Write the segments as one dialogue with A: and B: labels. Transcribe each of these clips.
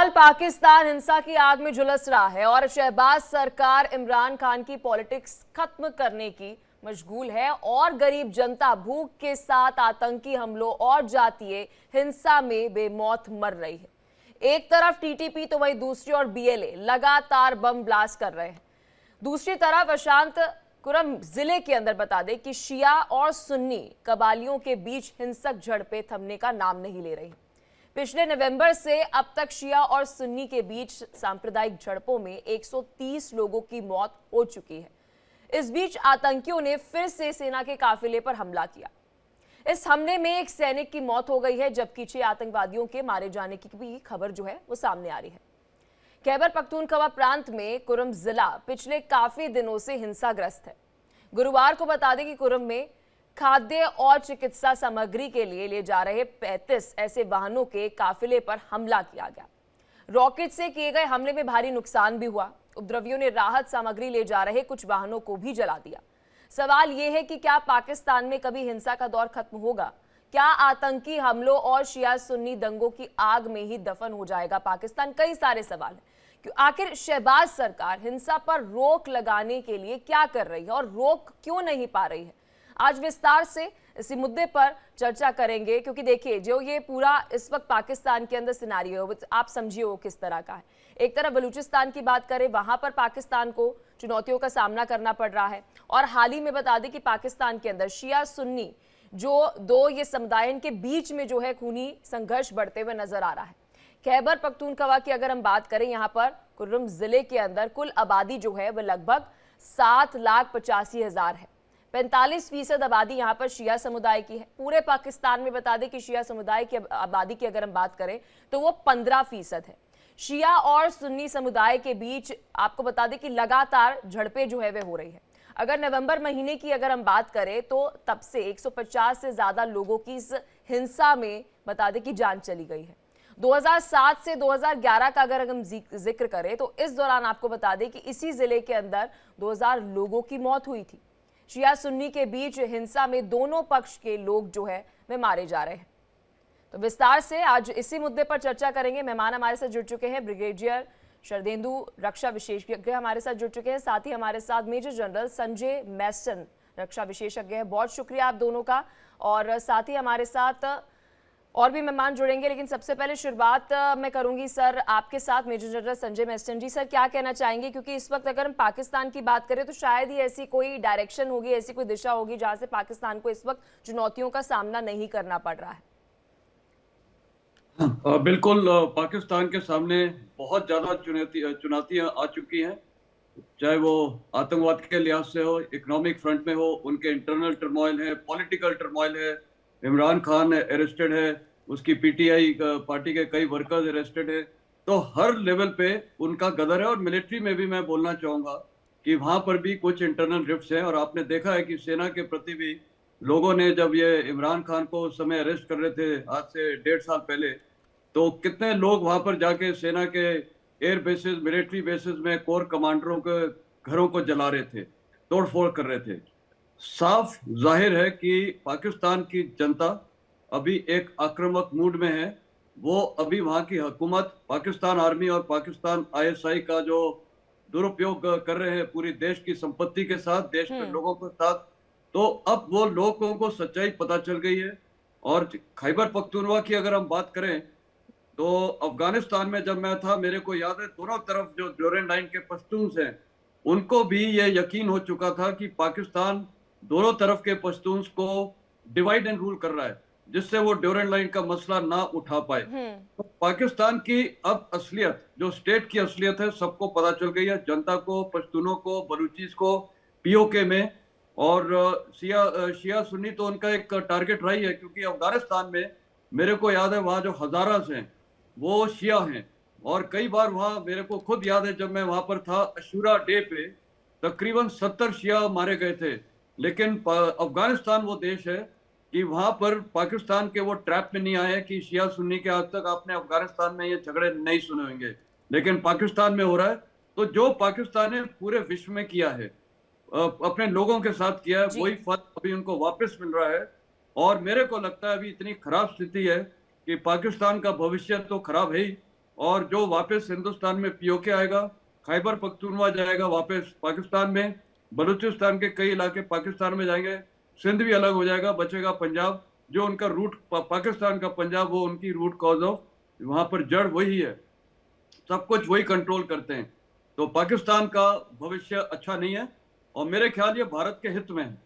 A: फिलहाल पाकिस्तान हिंसा की आग में झुलस रहा है और शहबाज सरकार इमरान खान की पॉलिटिक्स खत्म करने की मशगूल है और गरीब जनता भूख के साथ आतंकी हमलों और जातीय हिंसा में बेमौत मर रही है। एक तरफ टीटीपी तो वहीं दूसरी ओर बीएलए लगातार बम ब्लास्ट कर रहे हैं। दूसरी तरफ अशांत कुरम जिले के अंदर बता दें कि शिया और सुन्नी कबालियों के बीच हिंसक झड़पें थमने का नाम नहीं ले रही। पिछले नवंबर से अब तक शिया और सुन्नी के बीच सांप्रदायिक झड़पों में 130 लोगों की मौत हो चुकी है। इस बीच आतंकियों ने फिर से सेना के काफिले पर हमला किया। इस हमले में एक सैनिक की मौत हो गई है, जबकि 6 आतंकवादियों के मारे जाने की भी खबर जो है वो सामने आ रही है। खैबर पख्तूनख्वा प्रांत में कुरम जिला पिछले काफी दिनों से हिंसाग्रस्त है। गुरुवार को बता दें कि कुरम में खाद्य और चिकित्सा सामग्री के लिए ले जा रहे 35 ऐसे वाहनों के काफिले पर हमला किया गया। रॉकेट से किए गए हमले में भारी नुकसान भी हुआ। उपद्रवियों ने राहत सामग्री ले जा रहे कुछ वाहनों को भी जला दिया। सवाल यह है कि क्या पाकिस्तान में कभी हिंसा का दौर खत्म होगा? क्या आतंकी हमलों और शिया सुन्नी दंगों की आग में ही दफन हो जाएगा पाकिस्तान? कई सारे सवाल हैं कि आखिर शहबाज सरकार हिंसा पर रोक लगाने के लिए क्या कर रही है और रोक क्यों नहीं पा रही है। आज विस्तार से इसी मुद्दे पर चर्चा करेंगे, क्योंकि देखिए जो ये पूरा इस वक्त पाकिस्तान के अंदर सिनारियो आप समझिए वो किस तरह का है। एक तरफ बलूचिस्तान की बात करें, वहां पर पाकिस्तान को चुनौतियों का सामना करना पड़ रहा है और हाल ही में बता दें कि पाकिस्तान के अंदर शिया सुन्नी जो दो ये समुदाय के बीच में जो है खूनी संघर्ष बढ़ते हुए नजर आ रहा है। खैबर पख्तूनख्वा की अगर हम बात करें, यहाँ पर कुर्रम जिले के अंदर कुल आबादी जो है वह लगभग 7,85,000 है। 45% आबादी यहाँ पर शिया समुदाय की है। पूरे पाकिस्तान में बता दें कि शिया समुदाय की आबादी की अगर हम बात करें तो वो 15% है। शिया और सुन्नी समुदाय के बीच आपको बता दें कि लगातार झड़पें जो है वे हो रही है। अगर नवंबर महीने की अगर हम बात करें तो तब से 150 से ज्यादा लोगों की इस हिंसा में बता दें कि जान चली गई है। 2007 से 2011 का अगर हम जिक्र करें तो इस दौरान आपको बता दें कि इसी जिले के अंदर 2000 लोगों की मौत हुई थी। शिया सुन्नी के बीच हिंसा में दोनों पक्ष के लोग जो है वे मारे जा रहे हैं। तो विस्तार से आज इसी मुद्दे पर चर्चा करेंगे। मेहमान हमारे साथ जुड़ चुके हैं, ब्रिगेडियर शरदेंदु रक्षा विशेषज्ञ हमारे साथ जुड़ चुके हैं, साथ ही हमारे साथ मेजर जनरल संजय मैसन रक्षा विशेषज्ञ हैं। बहुत शुक्रिया आप दोनों का। और साथ ही हमारे साथ और भी मेहमान जुड़ेंगे, लेकिन सबसे पहले शुरुआत मैं करूंगी सर आपके साथ, मेजर जनरल संजय मैसन जी। सर क्या कहना चाहेंगे, क्योंकि इस वक्त अगर हम पाकिस्तान की बात करें तो शायद ही ऐसी कोई डायरेक्शन होगी, ऐसी कोई दिशा होगी जहां से पाकिस्तान को इस वक्त चुनौतियों का सामना नहीं करना पड़ रहा है।
B: बिल्कुल, पाकिस्तान के सामने बहुत ज्यादा चुनौतियां आ चुकी हैं, चाहे वो आतंकवाद के लिहाज से हो, इकोनॉमिक फ्रंट में हो, उनके इंटरनल टर्मोइल है, पॉलिटिकल टर्मोइल है, इमरान खान अरेस्टेड है, उसकी पीटीआई पार्टी के कई वर्कर्स अरेस्टेड है। तो हर लेवल पे उनका गदर है। और मिलिट्री में भी मैं बोलना चाहूंगा कि वहां पर भी कुछ इंटरनल रिफ्ट्स हैं। और आपने देखा है कि सेना के प्रति भी लोगों ने, जब ये इमरान खान को उस समय अरेस्ट कर रहे थे आज से 1.5 साल पहले, तो कितने लोग वहां पर जाके सेना के एयर बेसिस, मिलिट्री बेसिस में कोर कमांडरों के घरों को जला रहे थे, तोड़फोड़ कर रहे थे। साफ जाहिर है कि पाकिस्तान की जनता अभी एक आक्रामक मूड में है। वो अभी वहां की हुकूमत, पाकिस्तान आर्मी और पाकिस्तान आईएसआई का जो दुरुपयोग कर रहे हैं पूरी देश की संपत्ति के साथ, देश के लोगों के साथ, तो अब वो लोगों को सच्चाई पता चल गई है। और खैबर पख्तूनख्वा की अगर हम बात करें तो अफगानिस्तान में जब मैं था, मेरे को याद है दोनों तरफ जो ड्यूरेंट लाइन के पश्तून्स हैं, उनको भी ये यकीन हो चुका था कि पाकिस्तान दोनों तरफ के पश्तून्स को डिवाइड एंड रूल कर रहा है, जिससे वो ड्यूरेंट लाइन का मसला ना उठा पाए। तो पाकिस्तान की अब असलियत, जो स्टेट की असलियत है, सबको पता चल गई है, जनता को, पश्तूनों को, बलूचीज को, पीओके में। और शिया सुन्नी तो उनका एक टारगेट रही है, क्योंकि अफगानिस्तान में मेरे को याद है वहां जो हजारास हैं वो शिया हैं। और कई बार वहां मेरे को खुद याद है, जब मैं वहां पर था अशूरा डे पे तकरीबन 70 शिया मारे गए थे। लेकिन अफगानिस्तान वो देश है कि वहां पर पाकिस्तान के वो ट्रैप में नहीं आए कि शिया सुन्नी के, आज तक आपने अफगानिस्तान में ये झगड़े नहीं सुने होंगे, लेकिन पाकिस्तान में हो रहा है। तो जो पाकिस्तान ने पूरे विश्व में किया है, अपने लोगों के साथ किया है, वही फल अभी उनको वापस मिल रहा है। और मेरे को लगता है अभी इतनी खराब स्थिति है कि पाकिस्तान का भविष्य तो खराब है ही, और जो वापस हिंदुस्तान में पीओके आएगा, खैबर पख्तूनवा जाएगा वापस पाकिस्तान में, बलूचिस्तान के कई इलाके पाकिस्तान में जाएंगे, सिंध भी अलग हो जाएगा, बचेगा पंजाब। जो उनका रूट पाकिस्तान का पंजाब, वो उनकी रूट कॉज ऑफ, वहां पर जड़ वही है, सब कुछ वही कंट्रोल करते हैं। तो पाकिस्तान का भविष्य अच्छा नहीं है और मेरे ख्याल ये भारत के हित में है।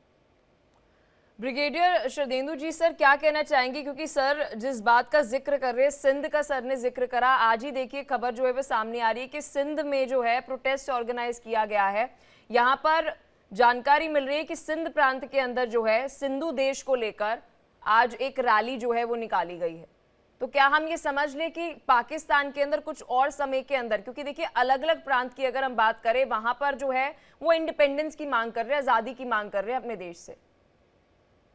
A: ब्रिगेडियर शरदेंदु जी, सर क्या कहना चाहेंगे, क्योंकि सर जिस बात का जिक्र कर रहे हैं, सिंध का सर ने जिक्र करा, आज ही देखिए खबर जो है वो सामने आ रही है कि सिंध में जो है प्रोटेस्ट ऑर्गेनाइज किया गया है। यहाँ पर जानकारी मिल रही है कि सिंध प्रांत के अंदर जो है सिंधु देश को लेकर आज एक रैली जो है वो निकाली गई है। तो क्या हम ये समझ लें कि पाकिस्तान के अंदर कुछ और समय के अंदर, क्योंकि देखिए अलग अलग प्रांत की अगर हम बात करें, वहां पर जो है वो इंडिपेंडेंस की मांग कर रहे हैं, आजादी की मांग कर रहे हैं अपने देश से।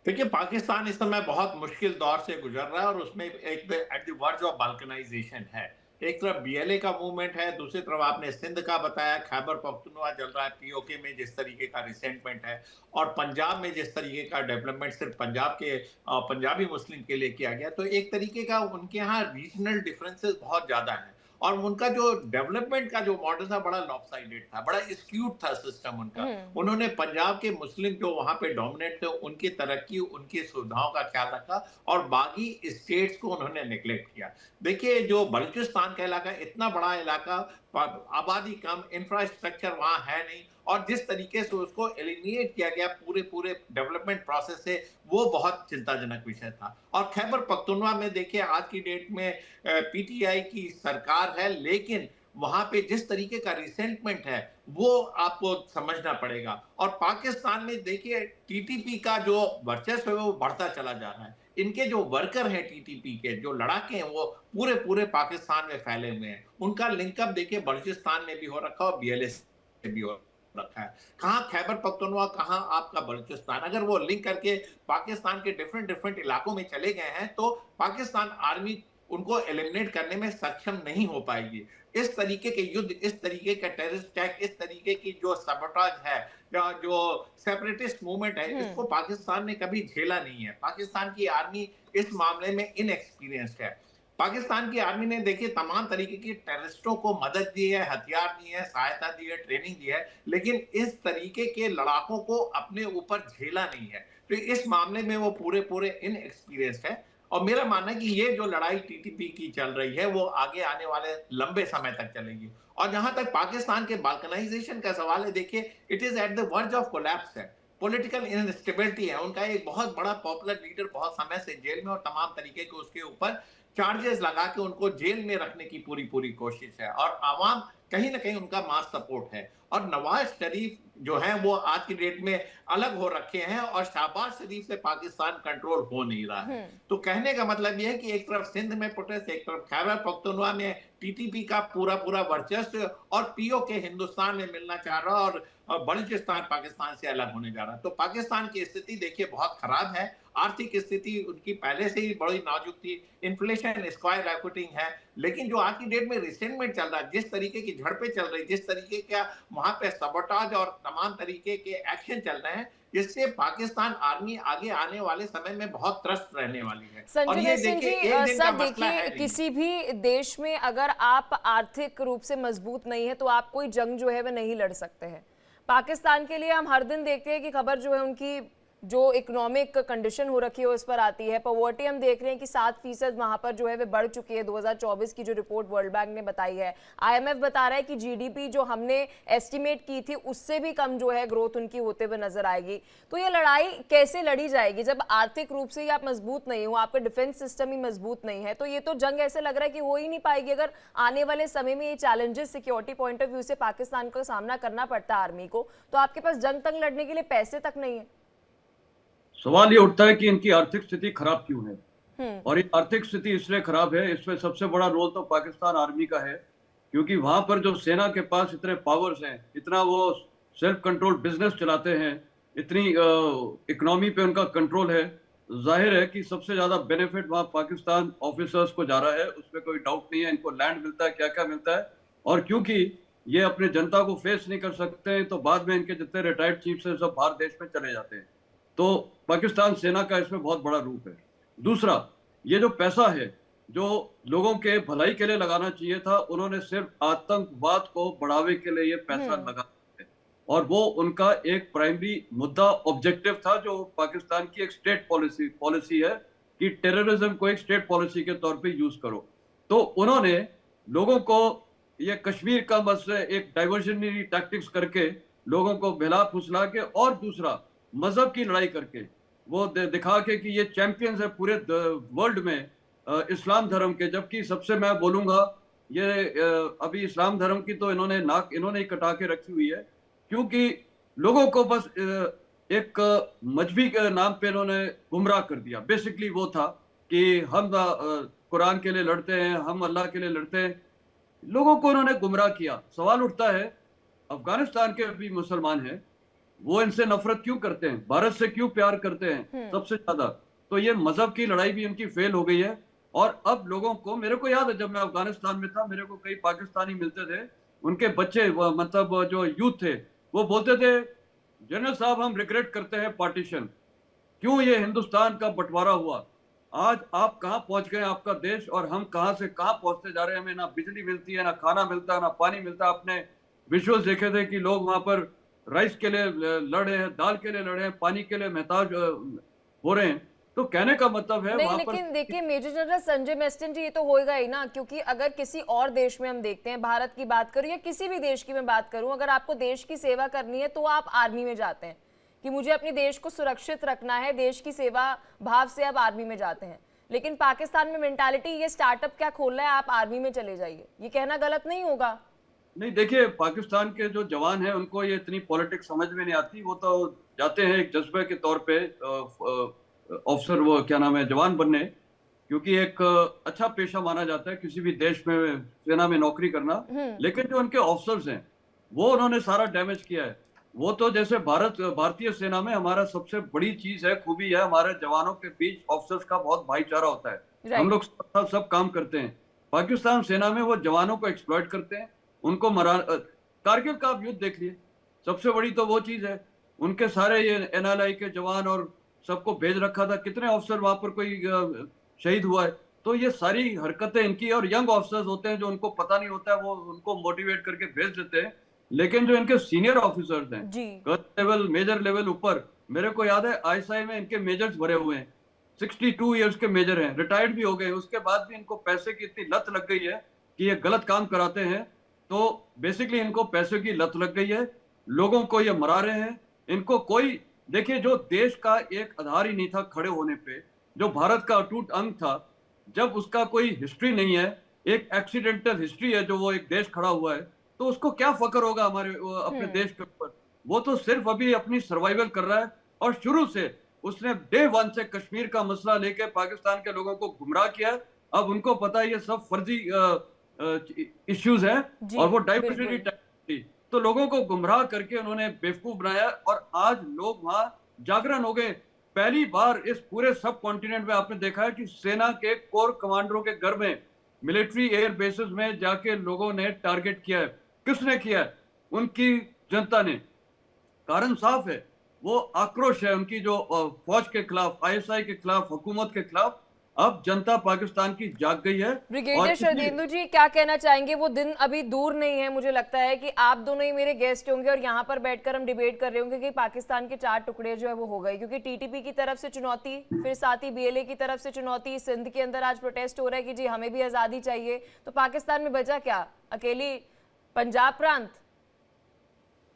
C: देखिए, पाकिस्तान इस समय बहुत मुश्किल दौर से गुजर रहा है और उसमें एक at the verge of balkanisation है। एक तरफ बीएलए का मूवमेंट है, दूसरी तरफ आपने सिंध का बताया, खैबर पख्तूनख्वा चल रहा है, पीओके में जिस तरीके का रिसेंटमेंट है और पंजाब में जिस तरीके का डेवलपमेंट सिर्फ पंजाब के पंजाबी मुस्लिम के लिए किया गया, तो एक तरीके का उनके यहाँ रीजनल डिफरेंसेस बहुत ज्यादा हैं और उनका जो डेवलपमेंट का जो मॉडल था बड़ा लॉपसाइडेड था, बड़ा स्क्यूड था सिस्टम उनका। उन्होंने पंजाब के मुस्लिम जो वहां पे डोमिनेट थे उनकी तरक्की, उनकी सुविधाओं का ख्याल रखा और बाकी स्टेट्स को उन्होंने निगलेक्ट किया। देखिए, जो बलूचिस्तान का इलाका, इतना बड़ा इलाका, आबादी कम, इंफ्रास्ट्रक्चर वहां है नहीं और जिस तरीके से उसको एलिमिनेट किया गया पूरे पूरे डेवलपमेंट प्रोसेस से, वो बहुत चिंताजनक विषय था। और खैबर पख्तूनख्वा में देखिए, आज की डेट में पीटीआई की सरकार है, लेकिन वहां पे जिस तरीके का रिसेंटमेंट है वो आपको समझना पड़ेगा। और पाकिस्तान में देखिए, टीटीपी का जो वर्चस्व है वो बढ़ता चला जा रहा है। इनके जो वर्कर हैं टीटीपी के, जो लड़ाके हैं, वो पूरे पूरे पाकिस्तान में फैले हुए हैं। उनका लिंकअप देखिए बलूचिस्तान में भी हो रखा है और बीएलए से भी हो रखा है। कहाँ खैबर पख्तूनख्वा, कहाँ आपका बलूचिस्तान। अगर वो लिंक करके पाकिस्तान के डिफरेंट डिफरेंट इलाकों में चले गए हैं तो पाकिस्तान आर्मी उनको एलिमिनेट करने में सक्षम नहीं हो पाएगी। इस तरीके के युद्ध, इस तरीके का टेररिस्ट अटैक, इस तरीके की जो सबोटाज है या जो सेपरेटिस्ट मूवमेंट है, इसको पाकिस्तान ने कभी झेला नहीं है। पाकिस्तान की आर्मी इस मामले में इनएक्सपीरियंस्ड है। पाकिस्तान की आर्मी ने देखिए तमाम तरीके की टेररिस्टों को मदद दी है, हथियार दी है, सहायता दी है, ट्रेनिंग दी है, लेकिन इस तरीके के लड़ाकों को अपने ऊपर झेला नहीं है। तो इस मामले में वो पूरे पूरे इनएक्सपीरियंस्ड है और मेरा मानना है कि ये जो लड़ाई टीटीपी की चल रही है वो आगे आने वाले लंबे समय तक चलेगी। और जहां तक पाकिस्तान के बाल्कनाइजेशन का सवाल है, देखिए it is at the verge of collapse है। पॉलिटिकल इंस्टेबिलिटी है। उनका एक बहुत बड़ा पॉपुलर लीडर बहुत समय से जेल में और तमाम तरीके के उसके ऊपर चार्जेस लगा के उनको जेल में रखने की पूरी पूरी कोशिश है और आवाम कहीं ना कहीं उनका मास सपोर्ट है। और नवाज शरीफ जो है वो आज की डेट में अलग हो रखे हैं और शहबाज शरीफ से पाकिस्तान कंट्रोल हो नहीं रहा है। तो कहने का मतलब यह है कि एक तरफ सिंध में प्रोटेस्ट, एक तरफ खैबर पख्तूनख्वा में टीटीपी का पूरा पूरा वर्चस्व और पीओके हिंदुस्तान में मिलना चाह रहा है और बलूचिस्तान पाकिस्तान से अलग होने जा रहा है। तो पाकिस्तान की स्थिति देखिए बहुत खराब है। आर्थिक स्थिति उनकी पहले से ही बड़ी नाजुक थी, इन्फ्लेशन, स्क्वायर रैकेटिंग है, लेकिन जो आज की डेट में रिसेंटमेंट चल रहा है, जिस तरीके की झड़पें चल रही, जिस तरीके का वहां पे सबोटाज और तमाम तरीके के एक्शन चल रहे हैं, इससे पाकिस्तान आर्मी आगे आने वाले समय में बहुत त्रस्त रहने वाली है। और ये देखिए एक दिन का मसला है।
A: किसी भी देश में अगर आप आर्थिक रूप से मजबूत नहीं है तो आप कोई जंग जो है वह नहीं लड़ सकते हैं। पाकिस्तान के लिए हम हर दिन देखते हैं कि खबर जो है उनकी जो इकोनॉमिक कंडीशन हो रखी है उस पर आती है। पॉवर्टी हम देख रहे हैं कि 7% वहां पर जो है वे बढ़ चुकी है। 2024 की जो रिपोर्ट वर्ल्ड बैंक ने बताई है, आईएमएफ बता रहा है कि जीडीपी जो हमने एस्टिमेट की थी उससे भी कम जो है ग्रोथ उनकी होते हुए नजर आएगी। तो ये लड़ाई कैसे लड़ी जाएगी जब आर्थिक रूप से ही आप मजबूत नहीं हो, आपका डिफेंस सिस्टम ही मजबूत नहीं है? तो ये तो जंग ऐसे लग रहा है कि हो ही नहीं पाएगी अगर आने वाले समय में ये challenges security point of view से पाकिस्तान को सामना करना पड़ता है आर्मी को, तो आपके पास जंग तक लड़ने के लिए पैसे तक नहीं है।
B: सवाल ये उठता है कि इनकी आर्थिक स्थिति खराब क्यों है और ये आर्थिक स्थिति इसलिए खराब है, इसमें सबसे बड़ा रोल तो पाकिस्तान आर्मी का है, क्योंकि वहां पर जो सेना के पास इतने पावर्स हैं, इतना वो सेल्फ कंट्रोल बिजनेस चलाते हैं, इतनी इकोनॉमी पे उनका कंट्रोल है, जाहिर है कि सबसे ज्यादा बेनिफिट वहां पाकिस्तान ऑफिसर्स को जा रहा है, उसमें कोई डाउट नहीं है। इनको लैंड मिलता है, क्या क्या मिलता है, और क्योंकि ये अपने जनता को फेस नहीं कर सकते हैं तो बाद में इनके जितने रिटायर्ड चीफ हैं सब बाहर देश में चले जाते हैं। तो पाकिस्तान सेना का इसमें बहुत बड़ा रूप है। दूसरा, ये जो पैसा है जो लोगों के भलाई के लिए लगाना चाहिए था, उन्होंने सिर्फ आतंकवाद को बढ़ावे के लिए ये पैसा लगा है। और वो उनका एक प्राइमरी मुद्दा ऑब्जेक्टिव था, जो पाकिस्तान की एक स्टेट पॉलिसी है कि टेररिज्म को एक स्टेट पॉलिसी के तौर पे यूज करो। तो उन्होंने लोगों को ये कश्मीर का मसला एक डाइवर्जनरी टैक्टिक्स करके लोगों को बहला फुसला के, और दूसरा मजहब की लड़ाई करके वो दिखा के कि ये चैंपियंस है पूरे वर्ल्ड में इस्लाम धर्म के। जबकि सबसे मैं बोलूंगा, ये अभी इस्लाम धर्म की तो इन्होंने नाक इन्होंने ही कटा के रखी हुई है, क्योंकि लोगों को बस एक मजहबी के नाम पे इन्होंने गुमराह कर दिया। बेसिकली वो था कि हम कुरान के लिए लड़ते हैं, हम अल्लाह के लिए लड़ते हैं। लोगों को उन्होंने गुमराह किया। सवाल उठता है, अफगानिस्तान के भी मुसलमान हैं, वो इनसे नफरत क्यों करते हैं, भारत से क्यों प्यार करते हैं सबसे ज्यादा? तो ये मजहब की लड़ाई भी उनकी फेल हो गई है। और अब लोगों को, मेरे को याद है जब मैं अफगानिस्तान में था, मेरे को कई पाकिस्तानी मिलते थे, उनके बच्चे मतलब जो यूथ थे, वो बोलते थे, जनरल साहब हम रिग्रेट करते हैं पार्टीशन, क्यों ये हिंदुस्तान का बंटवारा हुआ, आज आप कहाँ पहुंच गए आपका देश, और हम कहाँ से कहाँ पहुंचते जा रहे हैं। हमें ना बिजली मिलती है, ना खाना मिलता है, ना पानी मिलता है। आपने विजुअल्स देखे थे कि लोग वहां पर राइस के लिए लड़े हैं, दाल के लिए लड़े हैं, पानी के लिए मोहताज हो रहे हैं। तो कहने का मतलब है
A: नहीं,
B: वहां
A: लेकिन
B: पर
A: देखिए मेजर जनरल संजय मेस्टन जी, ये तो होएगा ही ना, क्योंकि अगर किसी और देश में हम देखते हैं, भारत की बात करूं या किसी भी देश की मैं बात करूं, अगर आपको देश की सेवा करनी है तो आप आर्मी में जाते हैं कि मुझे अपने देश को सुरक्षित रखना है, देश की सेवा भाव से आप आर्मी में जाते हैं। लेकिन पाकिस्तान में मेंटालिटी, ये स्टार्टअप क्या खोलना है, आप आर्मी में चले जाइए, ये कहना गलत नहीं होगा?
B: नहीं, देखिए पाकिस्तान के जो जवान हैं उनको ये इतनी पॉलिटिक्स समझ में नहीं आती। वो तो जाते हैं एक जज्बे के तौर पे ऑफिसर, वो क्या नाम है, जवान बनने, क्योंकि एक अच्छा पेशा माना जाता है किसी भी देश में सेना में नौकरी करना। लेकिन जो उनके ऑफिसर्स हैं वो उन्होंने सारा डैमेज किया है। वो तो जैसे भारतीय सेना में हमारा सबसे बड़ी चीज है, खूबी है, हमारे जवानों के बीच ऑफिसर्स का बहुत भाईचारा होता है। हम लोग सब काम करते हैं। पाकिस्तान सेना में वो जवानों को एक्सप्लॉइट करते हैं, उनको कारगिल का आप युद्ध देख लिए, सबसे बड़ी तो वो चीज है। उनके सारे ये एनएलआई के जवान और सबको भेज रखा था, कितने ऑफिसर वहां पर कोई शहीद हुआ है। तो ये सारी हरकतें इनकी, और यंग ऑफिसर्स होते हैं जो उनको पता नहीं होता है, वो उनको मोटिवेट करके भेज देते हैं। लेकिन जो इनके सीनियर ऑफिसर्स हैं, कर्नल लेवल, मेजर लेवल ऊपर, मेरे को याद है आईएसआई में इनके मेजर्स भरे हुए हैं, 62 इयर्स के मेजर हैं, रिटायर्ड भी हो गए। उसके बाद भी इनको पैसे की इतनी लत लग गई है कि ये गलत काम कराते हैं। तो बेसिकली इनको पैसे की लत लग गई है, लोगों को ये मरा रहे हैं। इनको कोई, देखिए जो देश का एक आधार ही नहीं था खड़े होने पे, जो भारत का अटूट अंग था, जब उसका कोई हिस्ट्री नहीं है, एक एक्सीडेंटल हिस्ट्री है, जो वो एक देश खड़ा हुआ है, तो उसको क्या फक्र होगा हमारे अपने देश के ऊपर? वो तो सिर्फ अभी अपनी सर्वाइवल कर रहा है। और शुरू से उसने डे वन से कश्मीर का मसला लेके पाकिस्तान के लोगों को गुमराह किया। अब उनको पता है ये सब फर्जी इश्यूज हैं, और वो डाइवर्सिटी थी, तो लोगों को गुमराह करके उन्होंने बेवकूफ बनाया। और आज लोग वहां जागरण हो गए। पहली बार इस पूरे सब कॉन्टिनेंट में आपने देखा है कि सेना के कोर कमांडरों के घर में, मिलिट्री एयर बेसिस में जाके लोगों ने टारगेट किया है। किसने किया है? उनकी जनता ने। कारण साफ है, वो आक्रोश है उनकी, जो फौज के खिलाफ, आईएसआई के खिलाफ, हुकूमत के खिलाफ। अब जनता पाकिस्तान की जाग गई है।
A: ब्रिगेडियर शरदेंदु जी, क्या कहना चाहेंगे? वो दिन अभी दूर नहीं है, मुझे लगता है कि आप दोनों ही मेरे गेस्ट होंगे और यहाँ पर बैठकर हम डिबेट कर रहे होंगे कि पाकिस्तान के 4 टुकड़े जो है वो हो गए, क्योंकि टीटीपी की तरफ से चुनौती, फिर साथ ही बीएलए की तरफ से चुनौती, सिंध के अंदर आज प्रोटेस्ट हो रहा है कि जी हमें भी आज़ादी चाहिए। तो पाकिस्तान में बचा क्या? अकेली पंजाब प्रांत?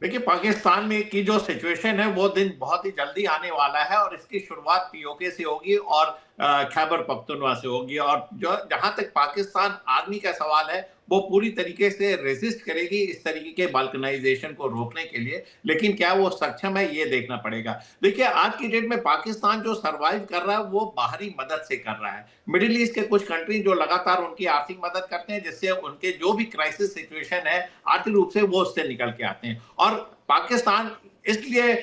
C: देखिए, पाकिस्तान में की जो सिचुएशन है वो दिन बहुत ही जल्दी आने वाला है, और इसकी शुरुआत पीओके से होगी और खैबर पख्तूनख्वा से होगी। और जो जहां तक पाकिस्तान आर्मी का सवाल है, वो पूरी तरीके से रेजिस्ट करेगी इस तरीके के बाल्कनाइजेशन को रोकने के लिए। लेकिन क्या वो सक्षम है, ये देखना पड़ेगा। देखिए, आज की डेट में पाकिस्तान जो सर्वाइव कर रहा है वो बाहरी मदद से कर रहा है। मिडिल ईस्ट के कुछ कंट्री जो लगातार उनकी आर्थिक मदद करते हैं, जिससे उनके जो भी क्राइसिस सिचुएशन है आर्थिक रूप से वो उससे निकल के आते हैं। और पाकिस्तान इसलिए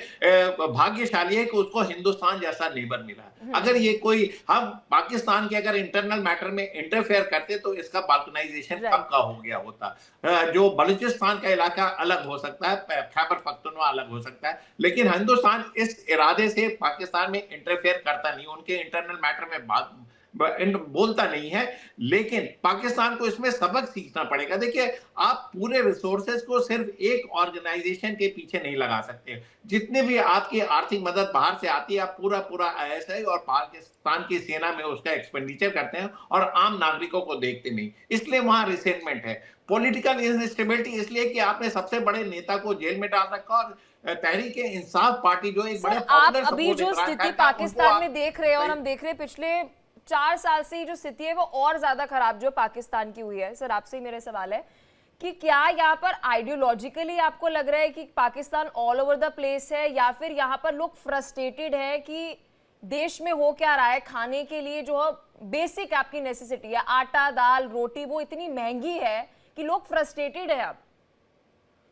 C: भाग्यशाली है कि उसको हिंदुस्तान जैसा नेबर मिला। अगर ये कोई, हम पाकिस्तान के अगर इंटरनल मैटर में इंटरफेयर करते तो इसका बाल्कनाइजेशन कब का हो गया होता। जो बलूचिस्तान का इलाका अलग हो सकता है, खैबर पख्तूनख्वा अलग हो सकता है, लेकिन हिंदुस्तान इस इरादे से पाकिस्तान में इंटरफेयर करता नहीं, उनके इंटरनल मैटर में बोलता नहीं है, लेकिन पाकिस्तान को इसमें सबक सीखना पड़ेगा। देखिए, आप पूरे रिसोर्सेज को सिर्फ एक ऑर्गेनाइजेशन के पीछे नहीं लगा सकते। जितने भी आपकी आर्थिक मदद बाहर से आती है, आप पूरा पूरा आईएसआई और पाकिस्तान की सेना में उसका एक्सपेंडिचर करते हैं और आम नागरिकों को देखते नहीं, इसलिए वहां रिसेंटमेंट है। पॉलिटिकल इंस्टेबिलिटी इसलिए कि आपने सबसे बड़े नेता को जेल में डाल रखा और तहरीक इंसाफ पार्टी जो एक बड़े
A: सर, आप
C: पॉपुलर
A: अभी जो स्थिति पाकिस्तान में देख रहे हैं और हम देख रहे हैं पिछले 4 साल से जो स्थिति है वो और ज्यादा खराब जो पाकिस्तान की हुई है, सर आपसे ही मेरा सवाल है कि क्या यहाँ पर आइडियोलॉजिकली आपको लग रहा है कि Pakistan all over the place है, या फिर यहाँ पर लोग फ्रस्ट्रेटेड है कि देश में हो क्या रहा है, खाने के लिए जो बेसिक आपकी नेसेसिटी है आटा दाल रोटी वो इतनी महंगी है कि लोग फ्रस्ट्रेटेड है अब?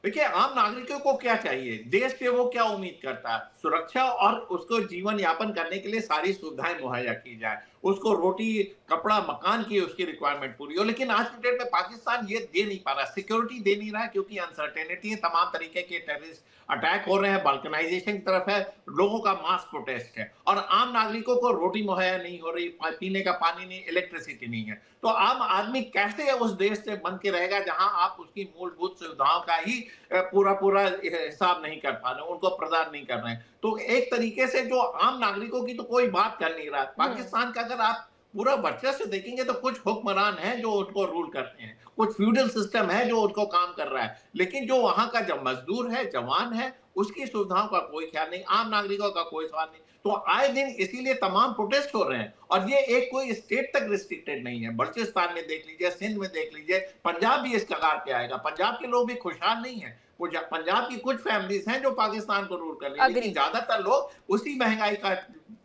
C: देखिए, आम नागरिकों को क्या चाहिए, देश से वो क्या उम्मीद करता है? सुरक्षा और उसको जीवन यापन करने के लिए सारी सुविधाएं मुहैया की जाए, उसको रोटी कपड़ा मकान की उसकी रिक्वायरमेंट पूरी हो। लेकिन आज की डेट में पाकिस्तान ये दे नहीं पा रहा, सिक्योरिटी दे नहीं रहा है, क्योंकि अनसर्टेनिटी है, तमाम तरीके के टेररिस्ट अटैक हो रहे हैं, बाल्कनाइजेशन की तरफ है, लोगों का मास प्रोटेस्ट है और आम नागरिकों को रोटी मुहैया नहीं हो रही, पीने का पानी नहीं, इलेक्ट्रिसिटी नहीं है। तो आम आदमी कैसे उस देश से बन के रहेगा जहां आप उसकी मूलभूत सुविधाओं का ही पूरा पूरा हिसाब नहीं कर पा रहे, उनको प्रदान नहीं कर रहे हैं। तो एक तरीके से जो आम नागरिकों की तो कोई बात कर नहीं रहा। पाकिस्तान का अगर आप पूरा वर्चस्व देखेंगे तो कुछ हुक्मरान हैं जो उनको रूल करते हैं, कुछ फ्यूडल सिस्टम है जो उनको काम कर रहा है, लेकिन जो वहां का जब मजदूर है, जवान है, उसकी सुविधाओं का कोई ख्याल नहीं, आम नागरिकों का कोई सवाल नहीं। तो आए दिन इसीलिए तमाम प्रोटेस्ट हो रहे हैं और ये एक कोई स्टेट तक रिस्ट्रिक्टेड नहीं है। बलूचिस्तान में देख लीजिए, सिंध में देख लीजिए, पंजाब भी इस कगार पे आएगा। पंजाब के लोग भी खुशहाल नहीं है, पंजाब की कुछ फैमिलीज हैं जो पाकिस्तान को रूल कर रही है, लेकिन ज्यादातर लोग उसी महंगाई का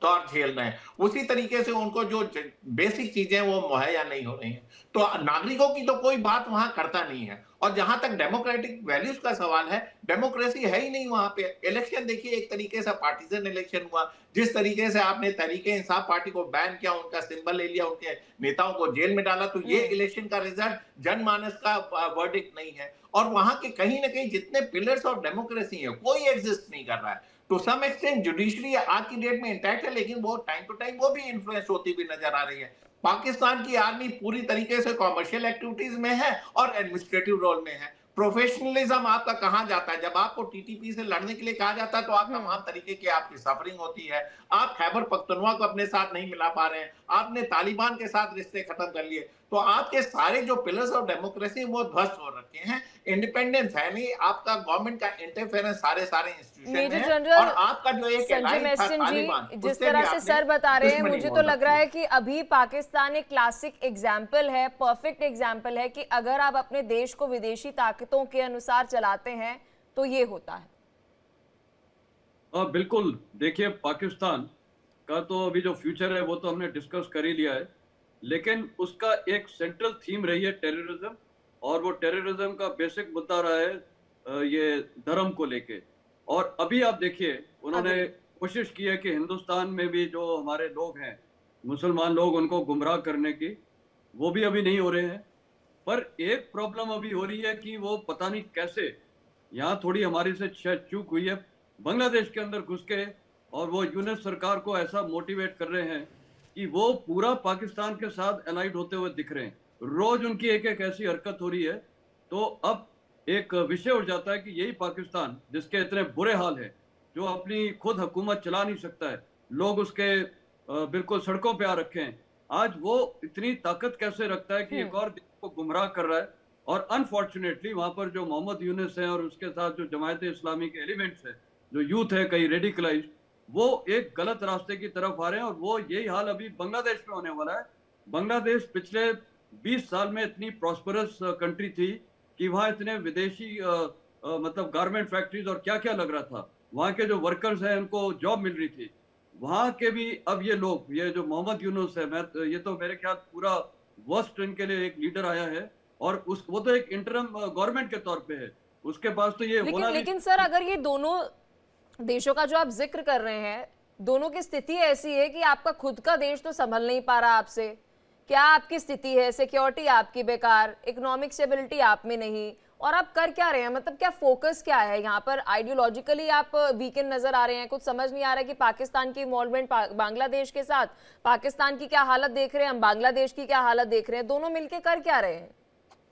C: दौर झेल रहे हैं, उसी तरीके से उनको जो बेसिक चीजें वो मुहैया नहीं हो रही हैं। तो नागरिकों की तो कोई बात वहां करता नहीं है। और जहां तक डेमोक्रेटिक वैल्यूज का सवाल है, डेमोक्रेसी है ही नहीं वहां पे। इलेक्शन देखिए, एक तरीके से पार्टीजन इलेक्शन हुआ, जिस तरीके से आपने तहरीक इंसाफ पार्टी को बैन किया, उनका सिंबल ले लिया, उनके नेताओं को जेल में डाला, तो ये इलेक्शन का रिजल्ट जनमानस का वर्डिक्ट नहीं है। और वहां के कहीं ना कहीं जितने पिलर्स ऑफ डेमोक्रेसी है कोई एग्जिस्ट नहीं कर रहा है। टू सम एक्सटेंट जुडिशरी आज की डेट में इंटैक्ट है, लेकिन वो टाइम टू टाइम वो भी इन्फ्लुएंस होती हुई नजर आ रही है। पाकिस्तान की आर्मी पूरी तरीके से कॉमर्शियल एक्टिविटीज में है और एडमिनिस्ट्रेटिव रोल में है। प्रोफेशनलिज्म आपका कहां जाता है? जब आपको टीटीपी से लड़ने के लिए कहा जाता है तो आप तमाम तरीके की आपकी सफरिंग होती है। आप खैबर पख्तूनख्वा को अपने साथ नहीं मिला पा रहे हैं, आपने तालिबान के साथ रिश्ते खत्म कर लिए, तो आपके सारे जो पिलर्स ऑफ डेमोक्रेसी वो ध्वस्त हो रखे हैं। इंडिपेंडेंस है नहीं, आपका गवर्नमेंट का इंटरफेरेंस सारे इंस्टीट्यूशन
A: मेजर
C: में है।
A: जनरल
C: और आपका जो एक
A: संजय मैस्टिन जी, जिस तरह से सर बता रहे हैं, मुझे तो लग रहा है कि अभी पाकिस्तान एक क्लासिक एग्जाम्पल है, परफेक्ट एग्जाम्पल है कि अगर आप अपने देश को विदेशी ताकतों के अनुसार चलाते हैं तो ये होता है।
B: बिल्कुल। देखिए, पाकिस्तान का तो अभी जो फ्यूचर है वो तो हमने डिस्कस कर ही लिया है, लेकिन उसका एक सेंट्रल थीम रही है टेररिज्म, और वो टेररिज्म का बेसिक मुद्दा रहा है ये धर्म को लेके। और अभी आप देखिए, उन्होंने कोशिश की है कि हिंदुस्तान में भी जो हमारे लोग हैं, मुसलमान लोग, उनको गुमराह करने की, वो भी अभी नहीं हो रहे हैं। पर एक प्रॉब्लम अभी हो रही है कि वो पता नहीं कैसे, यहाँ थोड़ी हमारी से चूक हुई है, बांग्लादेश के अंदर घुस के और वो यूनिस सरकार को ऐसा मोटिवेट कर रहे हैं कि वो पूरा पाकिस्तान के साथ अलाइड होते हुए दिख रहे हैं। रोज उनकी एक एक ऐसी हरकत हो रही है। तो अब एक विषय उठ जाता है कि यही पाकिस्तान जिसके इतने बुरे हाल है, जो अपनी खुद हुकूमत चला नहीं सकता है, लोग उसके बिल्कुल सड़कों पे आ रखे हैं, आज वो इतनी ताकत कैसे रखता है कि एक और देश को गुमराह कर रहा है। और अनफॉर्चुनेटली वहां पर जो मोहम्मद यूनिस है और उसके साथ जो जमायत इस्लामी के एलिमेंट्स है, जो यूथ है कई रेडिकलाइज्ड, वो एक गलत रास्ते की तरफ आ रहे हैं। और वो यही हाल अभी बांग्लादेश में होने वाला है। बांग्लादेश पिछले 20 साल में इतनी प्रॉस्परस कंट्री थी कि वहाँ इतने विदेशी मतलब गारमेंट फैक्ट्रीज और क्या क्या लग रहा था, वहाँ के जो वर्कर्स हैं उनको जॉब मिल रही थी। वहाँ के भी अब ये लोग, ये जो मोहम्मद यूनुस है, ये तो मेरे ख्याल पूरा वर्स्ट इनके लिए एक लीडर आया है, और वो तो एक इंटरम गवर्नमेंट के तौर पे है, उसके पास तो ये
A: लेकिन सर, अगर ये दोनों देशों का जो आप जिक्र कर रहे हैं, दोनों की स्थिति ऐसी है कि आपका खुद का देश तो संभल नहीं पा रहा आपसे, क्या आपकी स्थिति है? सिक्योरिटी आपकी बेकार, इकोनॉमिक स्टेबिलिटी आप में नहीं, और आप कर क्या रहे हैं? मतलब क्या फोकस क्या है यहाँ पर? आइडियोलॉजिकली आप वीकेंड नजर आ रहे हैं, कुछ समझ नहीं आ रहा है कि पाकिस्तान की इन्वॉल्वमेंट बांग्लादेश के साथ, पाकिस्तान की क्या हालत देख रहे हैं हम, बांग्लादेश की क्या हालत देख रहे हैं, दोनों मिलके कर क्या रहे हैं?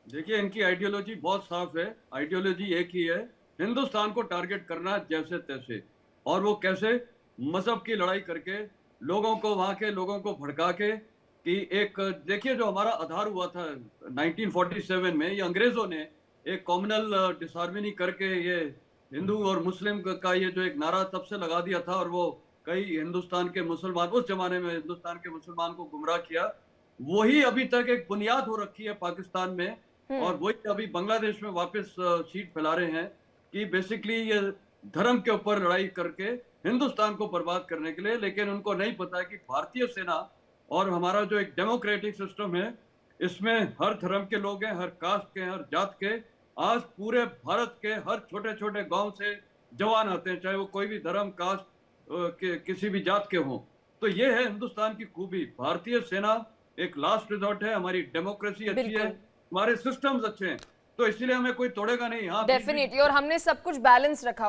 B: देखिए, इनकी आइडियोलॉजी बहुत साफ है। आइडियोलॉजी एक ही है, हिंदुस्तान को टारगेट करना जैसे तैसे। और वो कैसे? मजहब की लड़ाई करके, लोगों को, वहां के लोगों को भड़का के कि एक, देखिए जो हमारा आधार हुआ था 1947 में, ये अंग्रेजों ने एक कॉम्युनल डिसहार्मनी करके ये हिंदू और मुस्लिम का ये जो एक नारा तब से लगा दिया था, और वो कई हिंदुस्तान के मुसलमान, उस जमाने में हिंदुस्तान के मुसलमान को गुमराह किया। वही अभी तक एक बुनियाद हो रखी है पाकिस्तान में, और वही अभी बांग्लादेश में वापस सीट फैला रहे हैं कि बेसिकली ये धर्म के ऊपर लड़ाई करके हिंदुस्तान को बर्बाद करने के लिए। लेकिन उनको नहीं पता है कि भारतीय सेना और हमारा जो एक डेमोक्रेटिक सिस्टम है, इसमें हर धर्म के लोग हैं, हर कास्ट के, हर जात के। आज पूरे भारत के हर छोटे छोटे गांव से जवान आते हैं, चाहे वो कोई भी धर्म, कास्ट के किसी भी जात के हों। तो ये है हिंदुस्तान की खूबी। भारतीय सेना एक लास्ट रिजॉर्ट है, हमारी डेमोक्रेसी अच्छी है, हमारे सिस्टम्स अच्छे हैं, तो इसीलिए हमें कोई तोड़ेगा नहीं। हाँ,
A: डेफिनेटली, और हमने सब कुछ बैलेंस रखा हुआ